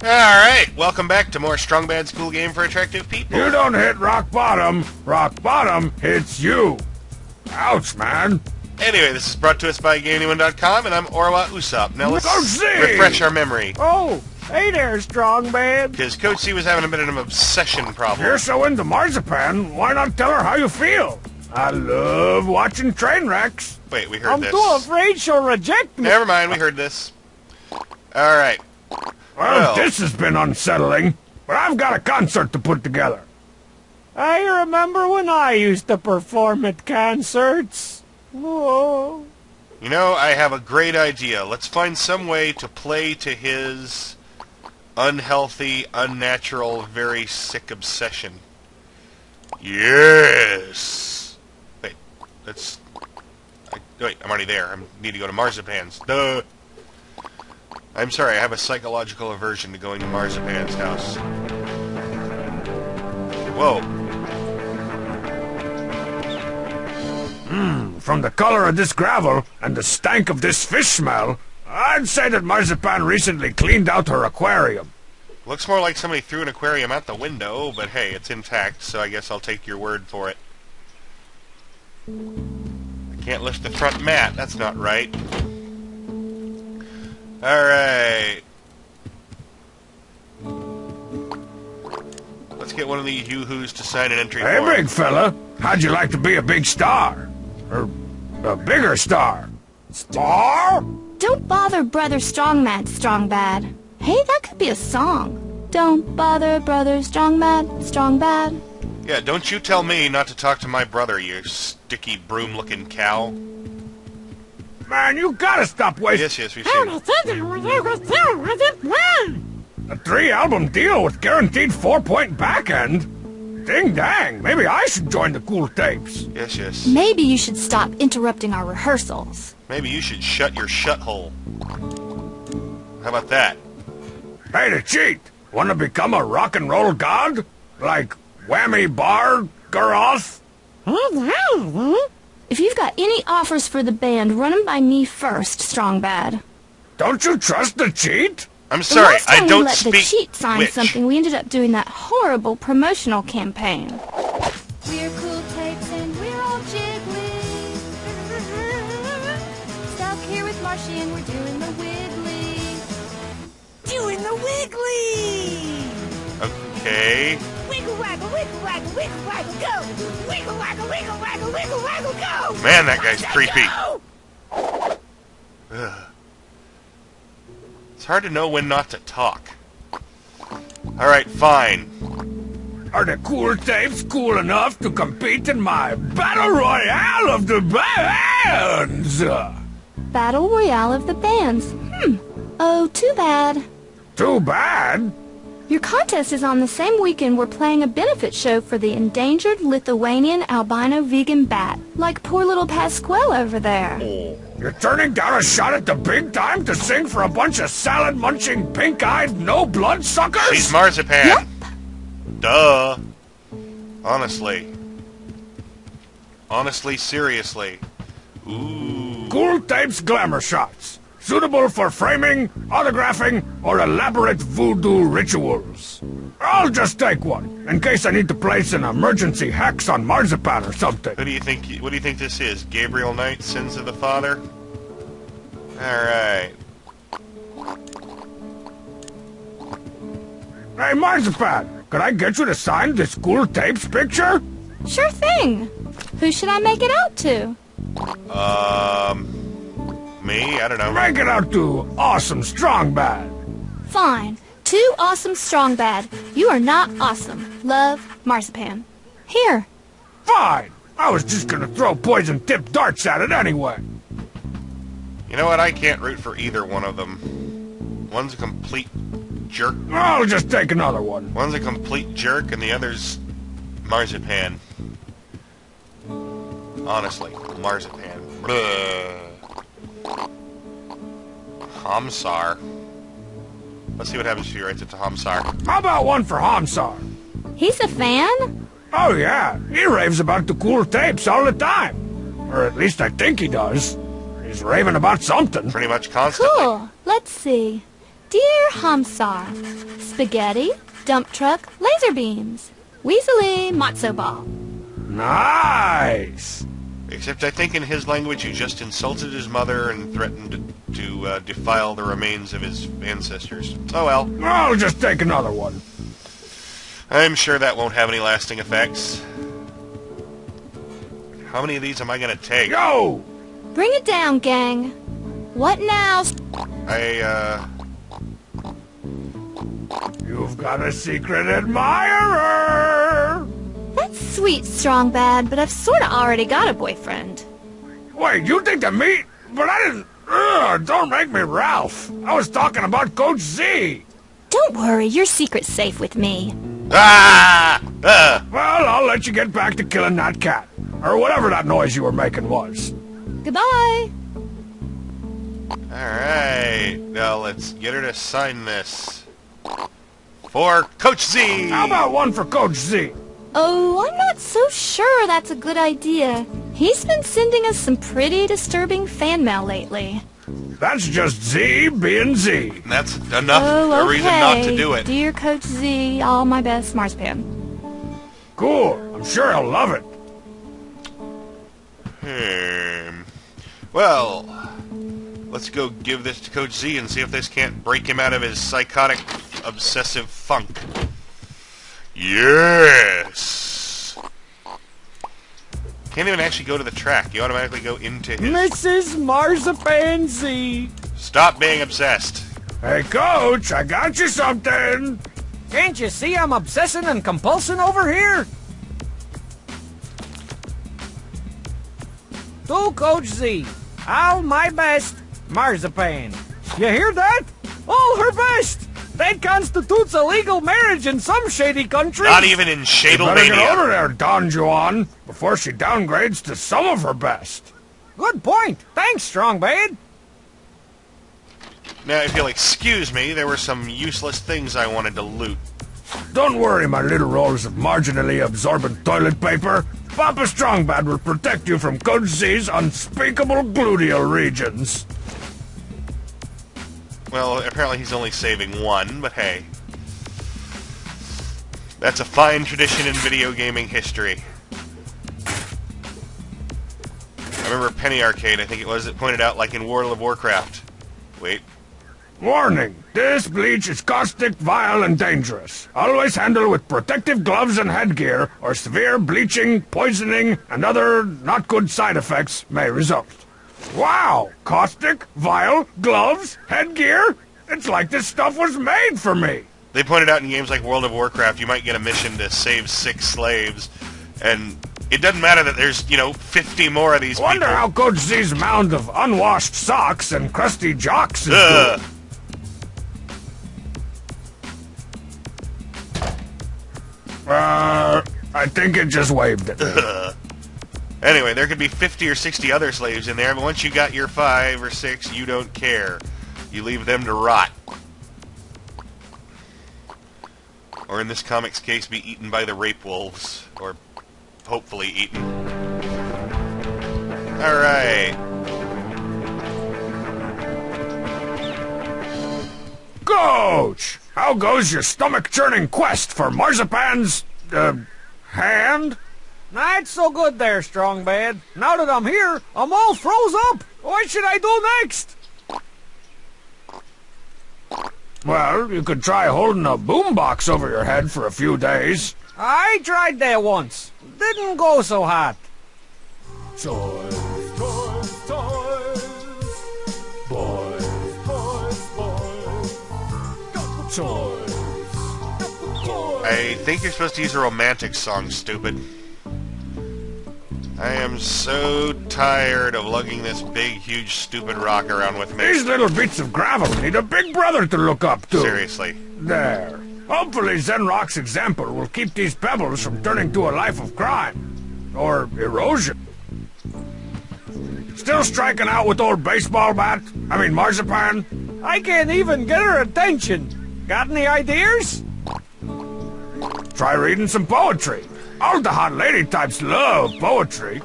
Alright, welcome back to more Strong Bad School Game for Attractive People. You don't hit rock bottom hits you. Ouch, man. Anyway, this is brought to us by GameAnyone.com, and I'm Orwa Usopp. Now let's refresh our memory. Oh, hey there, Strong Bad. Because Coach C was having a bit of an obsession problem. You're so into marzipan, why not tell her how you feel? I love watching train wrecks. Wait, we heard I'm this. too afraid she'll reject me. Never mind, we heard this. Alright. Well, this has been unsettling, but I've got a concert to put together. I remember when I used to perform at concerts. Whoa. You know, I have a great idea. Let's find some way to play to his unhealthy, unnatural, very sick obsession. Yes! Wait, let's... Wait, I'm already there. I need to go to Marzipan's. Duh! I'm sorry, I have a psychological aversion to going to Marzipan's house. Whoa. From the color of this gravel and the stank of this fish smell, I'd say that Marzipan recently cleaned out her aquarium. Looks more like somebody threw an aquarium out the window, but hey, it's intact, so I guess I'll take your word for it. I can't lift the front mat, that's not right. Alright. Let's get one of these yoo-hoos to sign an entry form. Hey, big fella, how'd you like to be a big star? Or a bigger star? Star? Don't bother Brother Strong Mad, Strong Bad. Hey, that could be a song. Don't bother Brother Strong Mad, Strong Bad. Yeah, don't you tell me not to talk to my brother, you sticky broom-looking cow. Man, you gotta stop wasting... Yes, we've seen it. A 3-album deal with guaranteed 4-point back end? Ding dang, maybe I should join the Cool Tapes. Yes. Maybe you should stop interrupting our rehearsals. Maybe you should shut your shuthole. How about that? Hey, to cheat, wanna become a rock and roll god? Like Whammy Bar Garoth? If you've got any offers for the band, run them by me first, Strong Bad. Don't you trust the cheat? I'm sorry, The last time I don't we let speak the cheat sign witch. something, we ended up doing that horrible promotional campaign. We're cool tapes and we're all jiggly. Stuck here with Marshy and we're doing the wiggly. Doing the wiggly! Okay. Wiggle waggle, wiggle waggle, wiggle waggle, go! Wiggle waggle, wiggle waggle, wiggle waggle, go! Man, that guy's creepy. Go! Ugh. It's hard to know when not to talk. Alright, fine. Are the Cool Tapes cool enough to compete in my Battle Royale of the Bands? Battle Royale of the Bands. Oh, too bad. Too bad. Your contest is on the same weekend we're playing a benefit show for the endangered Lithuanian albino vegan bat, like poor little Pasquale over there. You're turning down a shot at the big time to sing for a bunch of salad-munching, pink-eyed, no-blood suckers? She's Marzipan. Yep. Duh. Honestly. Honestly, seriously. Ooh. Cool Tapes glamour shots. Suitable for framing, autographing, or elaborate voodoo rituals. I'll just take one, in case I need to place an emergency hex on Marzipan or something. What do you think this is? Gabriel Knight, Sins of the Father? Alright. Hey, Marzipan, could I get you to sign this Cool Tapes picture? Sure thing. Who should I make it out to? Me? I don't know. Make it out to Awesome Strong Bad. Fine. Too awesome, Strong Bad. You are not awesome. Love, Marzipan. Here. Fine. I was just gonna throw poison-tipped darts at it anyway. You know what? I can't root for either one of them. One's a complete jerk. I'll just take another one. One's a complete jerk, and the other's Marzipan. Honestly, Marzipan. Blah. Hamsar. Let's see what happens if he writes it to Hamsar. How about one for Hamsar? He's a fan? Oh yeah, he raves about the Cool Tapes all the time. Or at least I think he does. He's raving about something. Pretty much constantly. Cool. Let's see. Dear Hamsar, spaghetti, dump truck, laser beams, Weasley, matzo ball. Nice! Except I think in his language you just insulted his mother and threatened to defile the remains of his ancestors. Oh well. I'll just take another one. I'm sure that won't have any lasting effects. How many of these am I gonna take? Yo! Bring it down, gang. What now? You've got a secret admirer! That's sweet, Strong Bad, but I've sorta already got a boyfriend. Wait, you think of me? But I didn't... Ugh, don't make me Ralph. I was talking about Coach Z. Don't worry, your secret's safe with me. Ah! Well, I'll let you get back to killing that cat. Or whatever that noise you were making was. Goodbye. Alright, now let's get her to sign this. For Coach Z! How about one for Coach Z? Oh, I'm not so sure that's a good idea. He's been sending us some pretty disturbing fan mail lately. That's just Z being Z. That's enough Oh, okay. a reason not to do it. Dear Coach Z, all my best, Marzipan. Cool. I'm sure he'll love it. Well, let's go give this to Coach Z and see if this can't break him out of his psychotic, obsessive funk. Yes! Can't even actually go to the track. You automatically go into his... Mrs. Marzipan Z. Stop being obsessed. Hey, Coach, I got you something. Can't you see I'm obsessing and compulsing over here? To Coach Z, all my best, Marzipan. You hear that? All her best! That constitutes a legal marriage in some shady country. Not even in Better get over Shadlemania. there, Don Juan, before she downgrades to some of her best. Good point. Thanks, Strong Bad. Now, if you'll excuse me, there were some useless things I wanted to loot. Don't worry, my little rolls of marginally absorbent toilet paper. Papa Strongbad will protect you from Coach Z's unspeakable gluteal regions. Well, apparently he's only saving one, but hey. That's a fine tradition in video gaming history. I remember Penny Arcade, I think it was, that pointed out, like in World of Warcraft. Wait. Warning, this bleach is caustic, vile, and dangerous. Always handle with protective gloves and headgear, or severe bleaching, poisoning, and other not good side effects may result. Wow! Caustic, vile, gloves, headgear? It's like this stuff was made for me! They pointed out in games like World of Warcraft, you might get a mission to save 6 slaves, and it doesn't matter that there's, 50 more of these Wonder people. how Coach Z's mound of unwashed socks and crusty jocks is Ugh. doing. I think it just waved at me. Anyway, there could be 50 or 60 other slaves in there, but once you got your 5 or 6, you don't care. You leave them to rot. Or in this comic's case, be eaten by the rape wolves. Or hopefully eaten. Alright. Coach! How goes your stomach-churning quest for Marzipan's, hand? Not so good there, Strong Bad. Now that I'm here, I'm all froze up. What should I do next? Well, you could try holding a boombox over your head for a few days. I tried that once. Didn't go so hot. Toys, toys, toys. Boys, boys, boys. Got the toys. I think you're supposed to use a romantic song, stupid. I am so tired of lugging this big, huge, stupid rock around with me. These little bits of gravel need a big brother to look up to. Seriously. There. Hopefully Zenrock's example will keep these pebbles from turning to a life of crime. Or erosion. Still striking out with old baseball bat? I mean Marzipan? I can't even get her attention. Got any ideas? Try reading some poetry. All the hot lady types love poetry.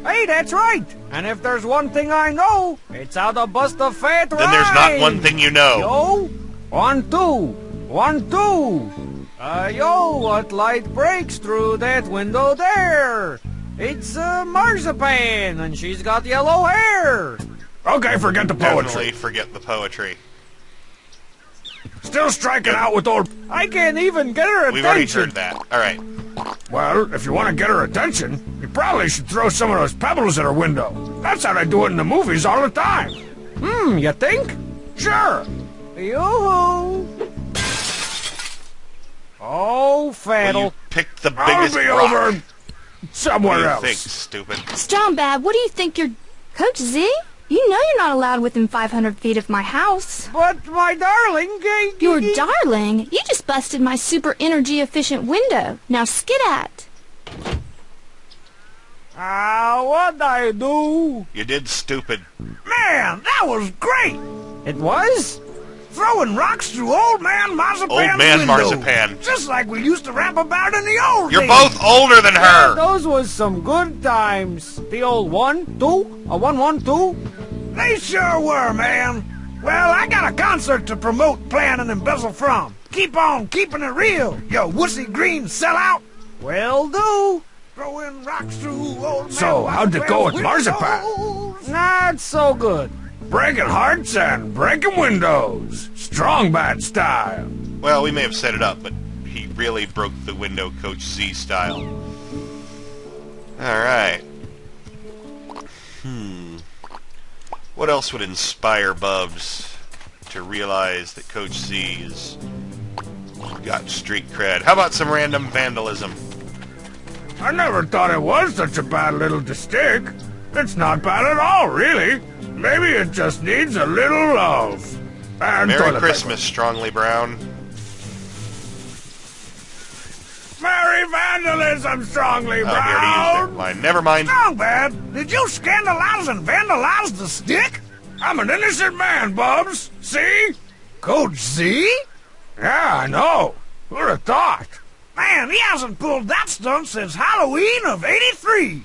Hey, that's right. And if there's one thing I know, it's how to bust a fat Then there's not one thing you know. Yo, 1, 2. 1, 2. Yo, what light breaks through that window there? It's Marzipan, and she's got yellow hair. Okay, forget the poetry. Definitely forget the poetry. Still striking out with old... I can't even get her attention. We've already heard that. Alright. Well, if you want to get her attention, you probably should throw some of those pebbles at her window. That's how they do it in the movies all the time. You think? Sure. Yoo-hoo. Oh, Well, Faddle. you picked the I'll biggest be rock. over What somewhere do you else. think, stupid? Strong Bad, what do you think you're... Coach Z? You know you're not allowed within 500 feet of my house. But, my darling... Your darling? You just busted my super energy-efficient window. Now skedat. What'd I do? You did stupid. Man, that was great. It was? Throwing rocks through Old Man Marzipan's Old Man window. Marzipan. Just like we used to rap about in the old You're days. both older than her! Those was some good times. The old 1, 2, 1, 1, 2. They sure were, man. Well, I got a concert to promote, plan, and embezzle from. Keep on keeping it real, yo wussy green sellout. Will do. Throwing rocks through Old Man So, how'd it go with Marzipan's Marzipan? windows. Not so good. Breaking hearts and breaking windows. Strong Bad style. Well, we may have set it up, but he really broke the window Coach Z style. Alright. What else would inspire Bubs to realize that Coach Z has got street cred? How about some random vandalism? I never thought it was such a bad little stick. It's not bad at all, really. Maybe it just needs a little love. And Merry toilet Christmas, Strongly Brown. paper. Merry vandalism, Strongly Oh, he already used Brown. that line. Never mind. Strong Bad, did you scandalize and vandalize the stick? I'm an innocent man, Bubs. See? Coach Z? Yeah, I know. Who'd have thought? Man, he hasn't pulled that stunt since Halloween of '83.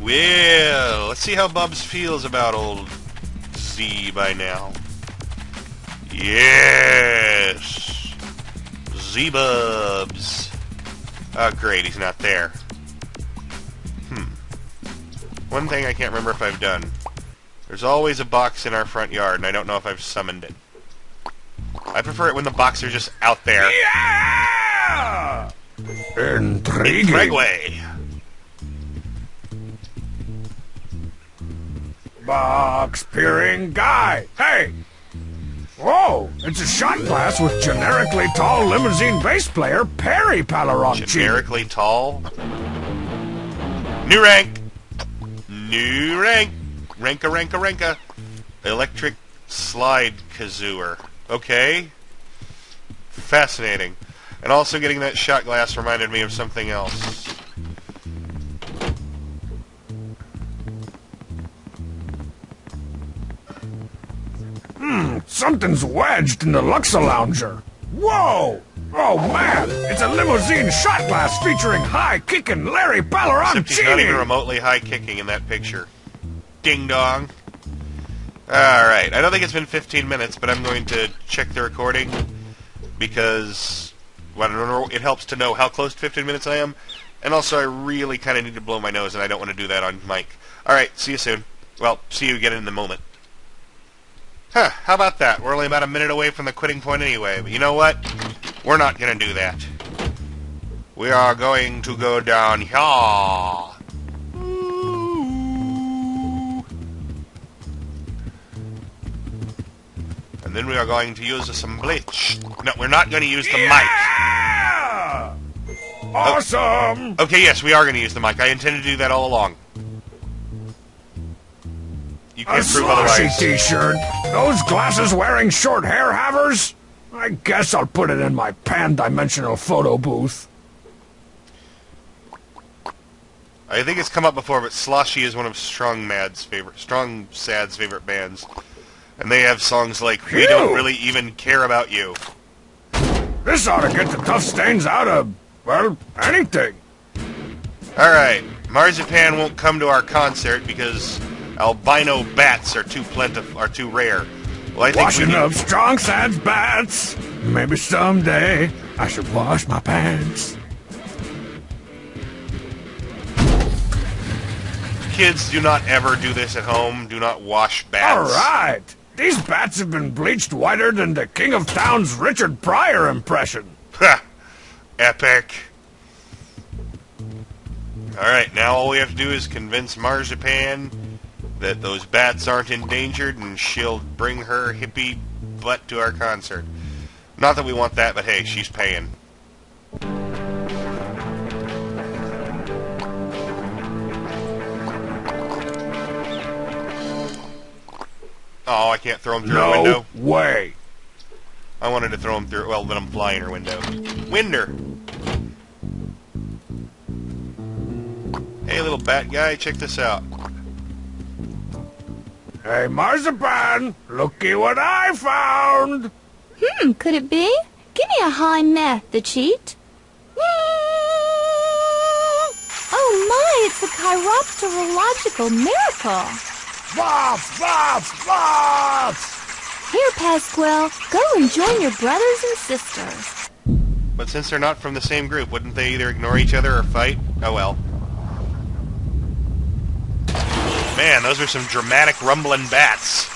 Well, let's see how Bubs feels about old Z by now. Yes! Z-Bubs. Oh, great, he's not there. One thing I can't remember if I've done. There's always a box in our front yard, and I don't know if I've summoned it. I prefer it when the boxes are just out there. Yeah! Intriguing. Craigway. Box-peering guy. Hey! Whoa! It's a shot glass with generically tall limousine bass player Perry Palaroncini. Generically tall. New rank. New rank. Ranka, ranka, ranka. Electric slide kazooer. Okay. Fascinating. And also getting that shot glass reminded me of something else. Something's wedged in the Luxa Lounger. Whoa! Oh man! It's a limousine shot glass featuring high-kicking Larry Except he's not even Palaroncini. remotely high-kicking in that picture. Ding dong. Alright, I don't think it's been 15 minutes, but I'm going to check the recording because well, I don't know, it helps to know how close to 15 minutes I am, and also I really kind of need to blow my nose, and I don't want to do that on mic. Alright, see you soon. Well, see you again in a moment. Huh, how about that? We're only about a minute away from the quitting point anyway, but you know what? We're not going to do that. We are going to go down here. And then we are going to use some bleach. No, we're not going to use the mic. Yeah! Awesome! Okay, yes, we are going to use the mic. I intended to do that all along. You A can't prove sloshy otherwise. t-shirt. Those glasses wearing short hair havers? I guess I'll put it in my pan-dimensional photo booth. I think it's come up before, but Sloshy is one of Strong Sad's favorite bands. And they have songs like, We Don't Phew. Really Even Care About You. This ought to get the tough stains out of, well, anything. Alright, Marzipan won't come to our concert because albino bats are too rare. Well, I think Washing up strong sides bats. Maybe someday I should wash my pants. Kids, do not ever do this at home. Do not wash bats. All right. These bats have been bleached whiter than the King of Town's Richard Pryor impression. Ha! Epic. Alright, now all we have to do is convince Marzipan that those bats aren't endangered, and she'll bring her hippie butt to our concert. Not that we want that, but hey, she's paying. Oh, I can't throw him through her window. No way. I wanted to throw him through, well, let him fly in her window. Winder! Hey, little bat guy, check this out. Hey, Marzipan, looky what I found. Could it be? Give me a high meth, the cheat. Oh my, it's a chiropterological miracle. Bops, bops, bops. Here, Pasquale, go and join your brothers and sisters. But since they're not from the same group, wouldn't they either ignore each other or fight? Oh well. Man, those are some dramatic rumbling bats.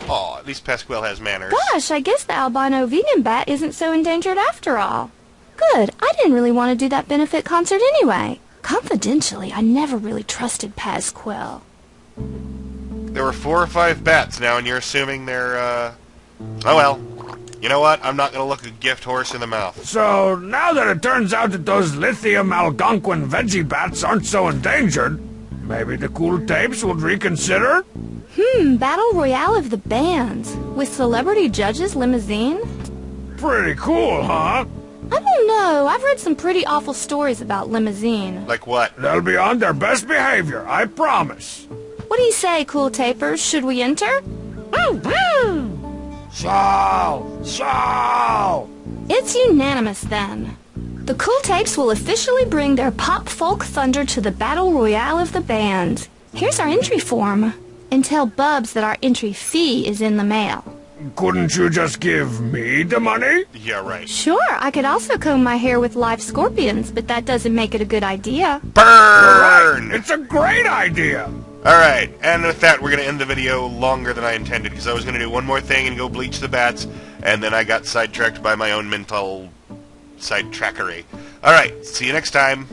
Oh, at least Pasquale has manners. Gosh, I guess the albino vegan bat isn't so endangered after all. Good, I didn't really want to do that benefit concert anyway. Confidentially, I never really trusted Pasquale. There were 4 or 5 bats now, and you're assuming they're, Oh well. You know what? I'm not going to look a gift horse in the mouth. So, now that it turns out that those lithium Algonquin veggie bats aren't so endangered, maybe the cool tapes would reconsider? Battle Royale of the Bands, with celebrity judges limousine? Pretty cool, huh? I don't know, I've read some pretty awful stories about limousine. Like what? They'll be on their best behavior, I promise. What do you say, cool tapers? Should we enter? So! It's unanimous then. The Cool Tapes will officially bring their pop folk thunder to the Battle Royale of the Bands. Here's our entry form. And tell Bubs that our entry fee is in the mail. Couldn't you just give me the money? Yeah, right. Sure, I could also comb my hair with live scorpions, but that doesn't make it a good idea. Burn! It's a great idea! Alright, and with that, we're going to end the video longer than I intended, because I was going to do one more thing and go bleach the bats, and then I got sidetracked by my own mental sidetrackery. Alright, see you next time.